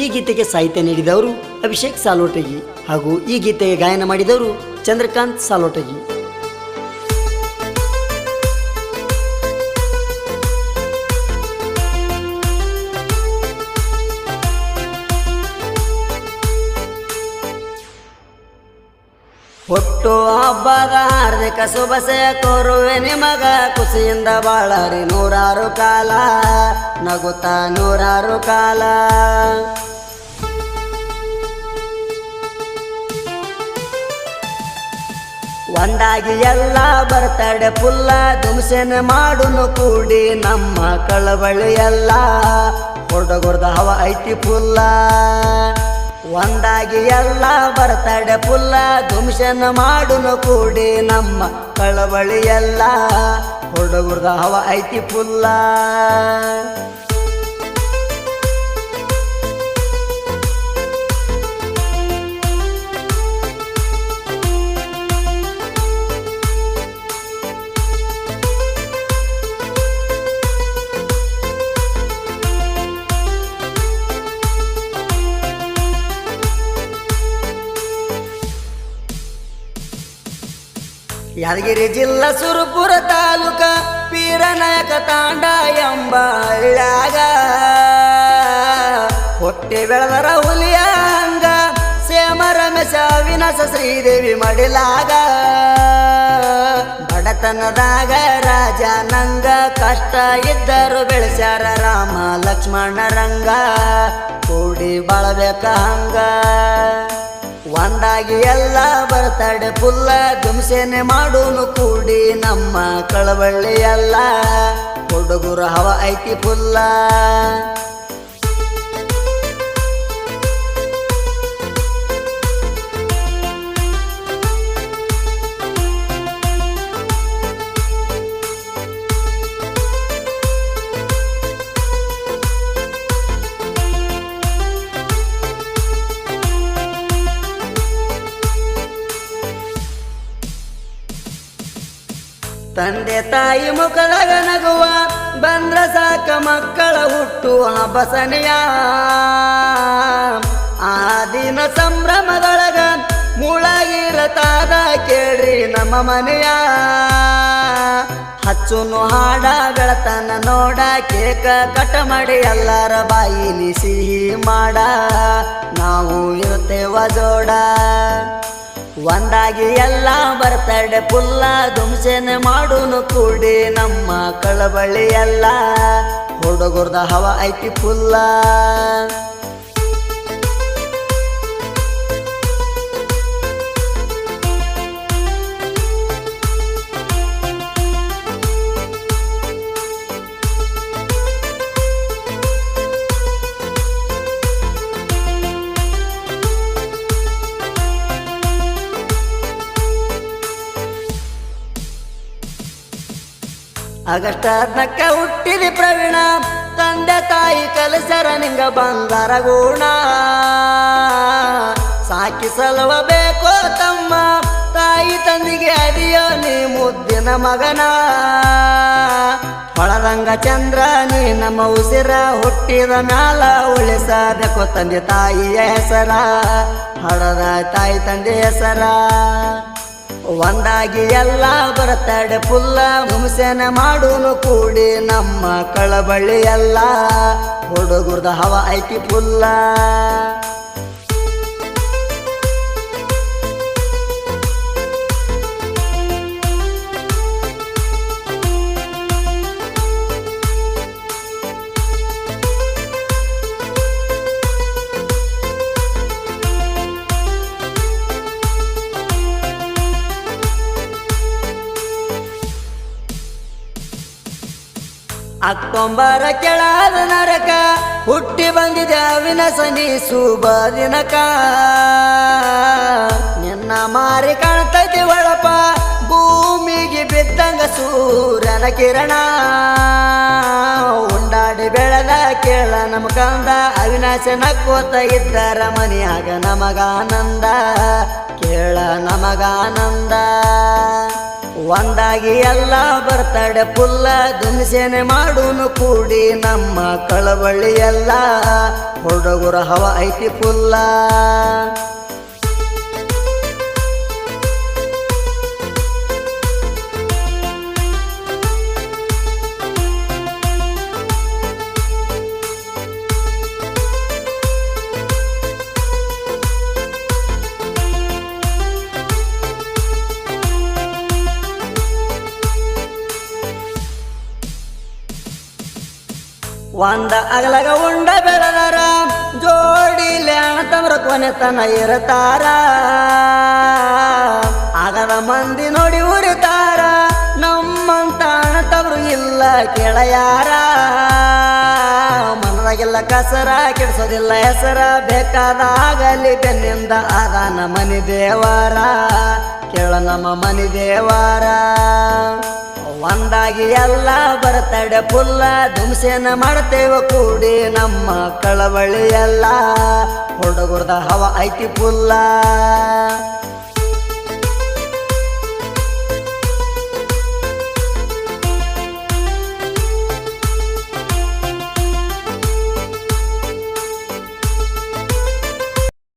ಈ ಗೀತೆಗೆ ಸಾಹಿತ್ಯ ನೀಡಿದವರು ಅಭಿಷೇಕ್ ಸಾಲೋಟಗಿ ಹಾಗೂ ಈ ಗೀತೆಗೆ ಗಾಯನ ಮಾಡಿದವರು ಚಂದ್ರಕಾಂತ್ ಸಾಲೋಟಗಿ. ಹುಟ್ಟು ಹಬ್ಬದ ಹಾರ್ದಿಕ ಶುಭಶಯ ಕೋರುವೆ ನಿಮಗ, ಖುಷಿಯಿಂದ ಬಾಳರಿ ನೂರಾರು ಕಾಲ, ನಗುತ್ತಾ ನೂರಾರು ಕಾಲ. ಒಂದಾಗಿ ಎಲ್ಲ ಬರ್ತಡೆ ಪುಲ್ಲ, ದುಮ್ಸೆನೆ ಮಾಡುನು ಕೂಡಿ ನಮ್ಮ ಕಳವಳಿ ಎಲ್ಲ, ಹುಡುಗರ್ದ ಹವ ಐತಿ ಪುಲ್ಲ. ಒಂದಾಗಿ ಎಲ್ಲ ಬರ್ತಡೆ ಪುಲ್ಲ, ದುಮ್ಸೆನ ಮಾಡುನು ಕೂಡಿ ನಮ್ಮ ಕಳವಳಿ ಎಲ್ಲ, ಹುಡುಗರ್ದ ಹವ ಐತಿ ಪುಲ್ಲ. ಯಾದಗಿರಿ ಜಿಲ್ಲಾ ಸುರಪುರ ತಾಲೂಕ ಪೀರನಾಯಕ ತಾಂಡ ಎಂಬ ಹಳ್ಳ್ಯಾಗ, ಹೊಟ್ಟೆ ಬೆಳೆದರ ಹುಲಿಯ ಹಂಗ, ಸೇಮ ರಮೇಶ ವಿನಾಶ ಶ್ರೀದೇವಿ ಮಡಿಲಾಗ. ಬಡತನದಾಗ ರಾಜ ನಂಗ, ಕಷ್ಟ ಇದ್ದರು ಬೆಳೆಸ್ಯಾರ ರಾಮ ಲಕ್ಷ್ಮಣ ರಂಗ, ಕೂಡಿ ಬಾಳಬೇಕ ಹಂಗ. ಒಂದಾಗಿ ಎಲ್ಲ ಬರ್ತಡೆ ಪುಲ್ಲ, ದುಮ್ಸೆನೆ ಮಾಡುನು ಕೂಡಿ ನಮ್ಮ ಕಳವಳ್ಳಿ ಎಲ್ಲ, ಹುಡುಗರ ಹವ ಐತಿ ಪುಲ್ಲ. ತಂದೆ ತಾಯಿ ಮುಖದಾಗ ನಗುವ, ಬಂದ್ರ ಸಾಕ ಮಕ್ಕಳ ಹುಟ್ಟು ಹಬ್ಬಸನೆಯ. ಆ ದಿನ ಸಂಭ್ರಮದೊಳಗ ಮುಳಗಿರತಾದ ಕೇಳ್ರಿ ನಮ್ಮ ಮನೆಯ. ಹಚ್ಚುನು ಹಾಡ ಬೆಳತನ ನೋಡ, ಕೇಕ ಕಟ ಮಾಡಿ ಎಲ್ಲರ ಬಾಯಿಲಿ ಸಿಹಿ ಮಾಡ, ನಾವು ಇರ್ತೇವ ಜೋಡ. ಒಂದಾಗಿ ಎಲ್ಲ ಬರ್ತಡೆ ಪುಲ್ಲ, ದುಮ್ಸೆನೆ ಮಾಡುನು ಕೂಡಿ ನಮ್ಮ ಕಳವಳಿ ಎಲ್ಲ, ಹುಡುಗರ್ದ ಹವ ಐತಿ ಪುಲ್ಲ. ಆಗಸ್ಟ್ 14 ಹುಟ್ಟಿದಿ ಪ್ರವೀಣ, ತಂದೆ ತಾಯಿ ಕಲಿಸರ ನಿಂಗ ಬಂಗಾರ ಗುಣ. ಸಾಕಿ ಸಲುವ ಬೇಕೋ ತಮ್ಮ, ತಾಯಿ ತಂದಿಗೆ ಅದಿಯೋ ನೀ ಮುದ್ದಿನ ಮಗನ. ಹೊಳದಂಗ ಚಂದ್ರ ನೀ ನಮ್ಮ ಉಸಿರ, ಹುಟ್ಟಿದ ಮ್ಯಾಲ ಉಳಿಸಬೇಕು ತಂದೆ ತಾಯಿಯ ಹೆಸರ, ಹಳದ ತಾಯಿ ತಂದೆ ಹೆಸರ. ಒಂದಾಗಿ ಎಲ್ಲ ಬರ್ತಡೆ ಪುಲ್ಲ, ದುಮ್ಸೆನೆ ಮಾಡುನು ಕೂಡಿ ನಮ್ಮ ಕಳವಳ್ಳಿ ಎಲ್ಲ, ಹುಡುಗರ್ದ ಹವ ಐತಿ ಪುಲ್ಲ. ಅಕ್ಟೋಬರ ಕೆಳಾದ ನರಕ, ಹುಟ್ಟಿ ಬಂದಿದೆ ಅವಿನಾಶ ನೀ ಶುಭ ದಿನಕ. ನಿನ್ನ ಮಾರಿ ಕಾಣ್ತೈತಿ ಒಳಪ, ಭೂಮಿಗೆ ಬಿದ್ದಂಗ ಸೂರ್ಯನ ಕಿರಣ. ಉಂಡಾಡಿ ಬೆಳೆದ ಕೇಳ ನಮ ಕಂದ, ಅವಿನಾಶ ನಕ್ಕೋತ ಇದ್ದರ ಮನಿಯಾಗ ನಮಗಾನಂದ, ಕೇಳ ನಮಗಾನಂದ. ಒಂದಾಗಿ ಎಲ್ಲ ಬರ್ತಡೆ ಪುಲ್ಲ ದುಮ್ಸೇನೆ ಮಾಡೂನು ಕೂಡಿ ನಮ್ಮ ಕಳವಳ್ಳಿ ಎಲ್ಲ ಹುಡುಗರ ಹವ ಐತಿ ಪುಲ್ಲ ಒಂದ ಅಗಲಗ ಉಂಡ ಬೆಳದಾರ ಜೋಡಿಲೆ ಅಣತಮ್ರ ಕೊನೆತನ ಇರತಾರ ಆಗದ ಮಂದಿ ನೋಡಿ ಉರಿತಾರ ನಮ್ಮಂತ ಅಣತಮ್ರು ಇಲ್ಲ ಕೆಳಯಾರ ಮನದಾಗಿಲ್ಲ ಕಸರ ಕೆಡ್ಸೋದಿಲ್ಲ ಹೆಸರ ಬೇಕಾದಾಗಲಿ ಬೆನ್ನಿಂದ ಆದಾನ ಮನಿ ದೇವಾರ ಕೇಳ ನಮ್ಮ ಮನಿ ದೇವಾರ ಒಂದಾಗಿ ಎಲ್ಲ ಬರ್ತಡೆ ಪುಲ್ಲ ದುಮ್ಸೇನ ಮಾಡ್ತೇವ ಕೂಡಿ ನಮ್ಮ ಕಳವಳಿ ಎಲ್ಲ ಹುಡುಗರ್ದ ಹವ ಐತಿ ಪುಲ್ಲ